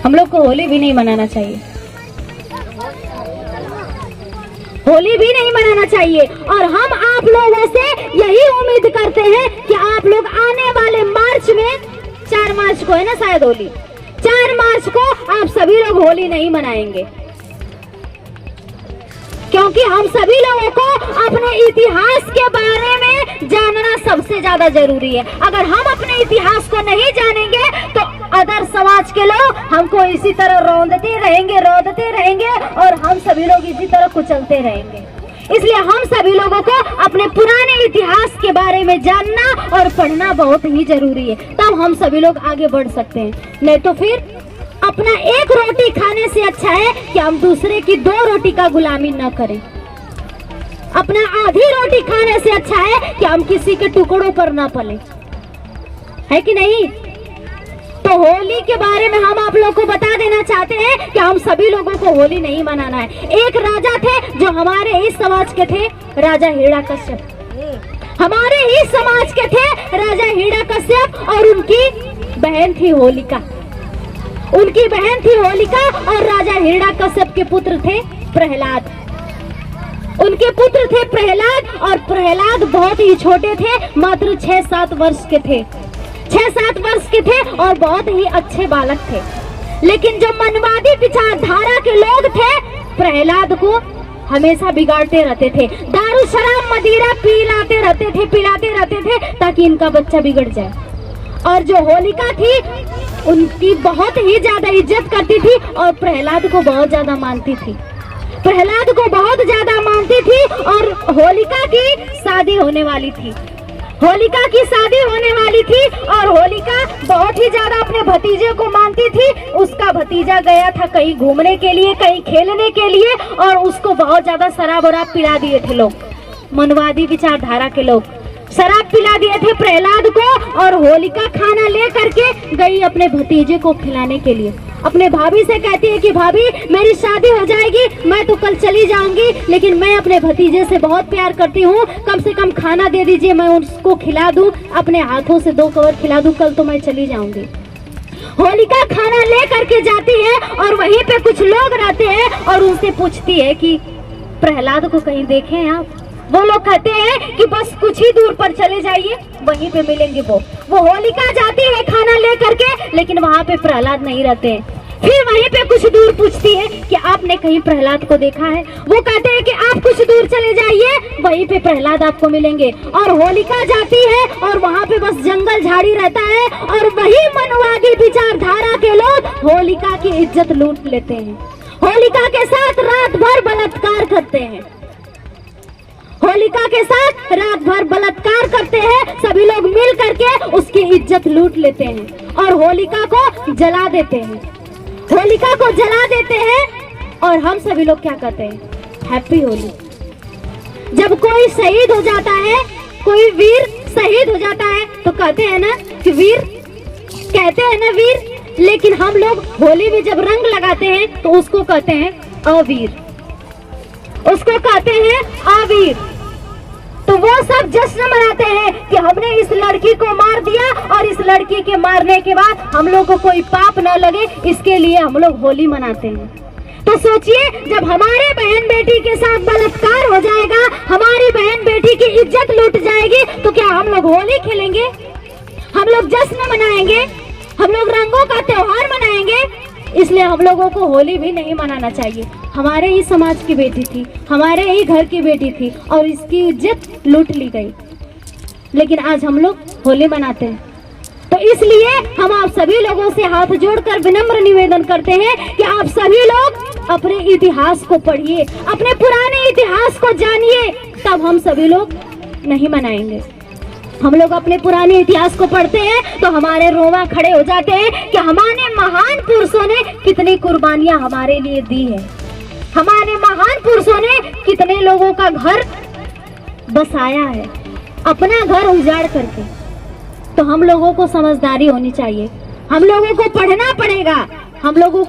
हम लोग को होली भी नहीं मनाना चाहिए, होली भी नहीं मनाना चाहिए। और हम आप लोगों से यही उम्मीद करते हैं कि आप लोग आने वाले मार्च में, 4 मार्च को है ना शायद होली, 4 मार्च को आप सभी लोग होली नहीं मनाएंगे, क्योंकि हम सभी लोगों को अपने इतिहास के बारे में जानना सबसे ज्यादा जरूरी है। अगर हम अपने इतिहास को नहीं जानेंगे तो अदर समाज के लोग हमको इसी तरह रोंदते रहेंगे और हम सभी लोग इसी तरह कुचलते रहेंगे। इसलिए हम सभी लोगों को अपने पुराने इतिहास के बारे में जानना और पढ़ना बहुत ही जरूरी है, तब हम सभी लोग आगे बढ़ सकते हैं। नहीं तो फिर अपना एक रोटी खाने से अच्छा है कि हम दूसरे की 2 रोटी का गुलामी न करें। अपना आधी रोटी खाने से अच्छा है कि हम किसी के टुकड़ों पर न पले, है कि नहीं? तो होली के बारे में हम आप लोग को बता देना चाहते हैं कि हम सभी लोगों को होली नहीं मनाना है। एक राजा थे जो हमारे ही समाज के थे, राजा हिरण्यकश्यप। हमारे ही समाज के थे राजा हिरण्यकश्यप और उनकी बहन थी होलिका। उनकी बहन थी होलिका और राजा हिरण्यकश्यप के पुत्र थे प्रहलाद। उनके पुत्र थे प्रहलाद और प्रहलाद बहुत ही छोटे थे, मात्र 6-7 वर्ष के थे। 6-7 वर्ष के थे और बहुत ही अच्छे बालक थे। लेकिन जो मनवादी विचारधारा के लोग थे प्रहलाद को हमेशा बिगाड़ते रहते थे, दारू शराब मदिरा पिलाते रहते थे ताकि इनका बच्चा बिगड़ जाए। और जो होलिका थी उनकी बहुत ही ज्यादा इज्जत करती थी और प्रहलाद को बहुत ज्यादा मानती थी। प्रहलाद को बहुत ज्यादा मानती थी और होलिका की शादी होने वाली थी। होलिका की शादी होने वाली थी और होलिका बहुत ही ज्यादा अपने भतीजे को मानती थी। उसका भतीजा गया था कहीं घूमने के लिए, कहीं खेलने के लिए और उसको बहुत ज्यादा शराब वराब पिला दिए थे लोग, मनवादी विचारधारा के लोग शराब पिला दिए थे प्रहलाद को। और होलिका खाना ले करके गई अपने भतीजे को खिलाने के लिए। अपने भाभी से कहती है कि भाभी मेरी शादी हो जाएगी, मैं तो कल चली जाऊंगी, लेकिन मैं अपने भतीजे से बहुत प्यार करती हूँ, कम से कम खाना दे दीजिए, मैं उसको खिला दूं, अपने हाथों से 2 कवर खिला दूं, कल तो मैं चली जाऊंगी। होलिका खाना ले करके जाती है और वहीं पे कुछ लोग रहते हैं और उनसे पूछती है कि प्रहलाद को कहीं देखे हैं आप? वो लोग कहते हैं कि बस कुछ ही दूर पर चले जाइए, वहीं पे मिलेंगे। वो होलिका जाती है खाना ले करके, लेकिन वहाँ पे प्रहलाद नहीं रहते हैं। फिर वहीं पे कुछ दूर पूछती है कि आपने कहीं प्रहलाद को देखा है? वो कहते हैं कि आप कुछ दूर चले जाइए, वहीं पे प्रहलाद आपको मिलेंगे। और होलिका जाती है और वहाँ पे बस जंगल झाड़ी रहता है और वही मनवादी विचारधारा के लोग होलिका की इज्जत लूट लेते हैं, होलिका के साथ रात भर बलात्कार करते हैं, होलिका के साथ रात भर बलात्कार करते हैं। सभी लोग मिल करके उसकी इज्जत लूट लेते हैं और होलिका को जला देते हैं, होलिका को जला देते हैं। और हम सभी लोग क्या कहते हैं? हैप्पी होली। जब कोई शहीद हो जाता है, कोई वीर शहीद हो जाता है तो कहते हैं ना कि वीर, कहते हैं ना वीर, लेकिन हम लोग होली में जब रंग लगाते हैं तो उसको कहते हैं अवीर, उसको कहते हैं अवीर। तो वो सब जश्न मनाते हैं कि हमने इस लड़की को मार दिया और इस लड़की के मारने के बाद हम लोग को कोई पाप न लगे, इसके लिए हम लोग होली मनाते हैं। तो सोचिए, जब हमारे बहन बेटी के साथ बलात्कार हो जाएगा, हमारी बहन बेटी की इज्जत लूट जाएगी, तो क्या हम लोग होली खेलेंगे? हम लोग जश्न मनाएंगे? हम लोग रंगों का त्योहार मनाएंगे? इसलिए हम लोगों को होली भी नहीं मनाना चाहिए। हमारे ही समाज की बेटी थी, हमारे ही घर की बेटी थी और इसकी इज्जत लूट ली गई, लेकिन आज हम लोग होली मनाते हैं। तो इसलिए हम आप सभी लोगों से हाथ जोड़कर विनम्र निवेदन करते हैं कि आप सभी लोग अपने इतिहास को पढ़िए, अपने पुराने इतिहास को जानिए, तब हम सभी लोग नहीं मनाएंगे। हम लोग अपने पुराने इतिहास को पढ़ते हैं तो हमारे रोंवा खड़े हो जाते हैं कि हमारे महान पुरुषों ने कितनी कुर्बानियां हमारे लिए दी है, हमारे महान पुरुषों ने कितने लोगों का घर बसाया है, अपना घर उजाड़ करके। तो हम लोगों को समझदारी होनी चाहिए, हम लोगों को पढ़ना पड़ेगा, हम लोगों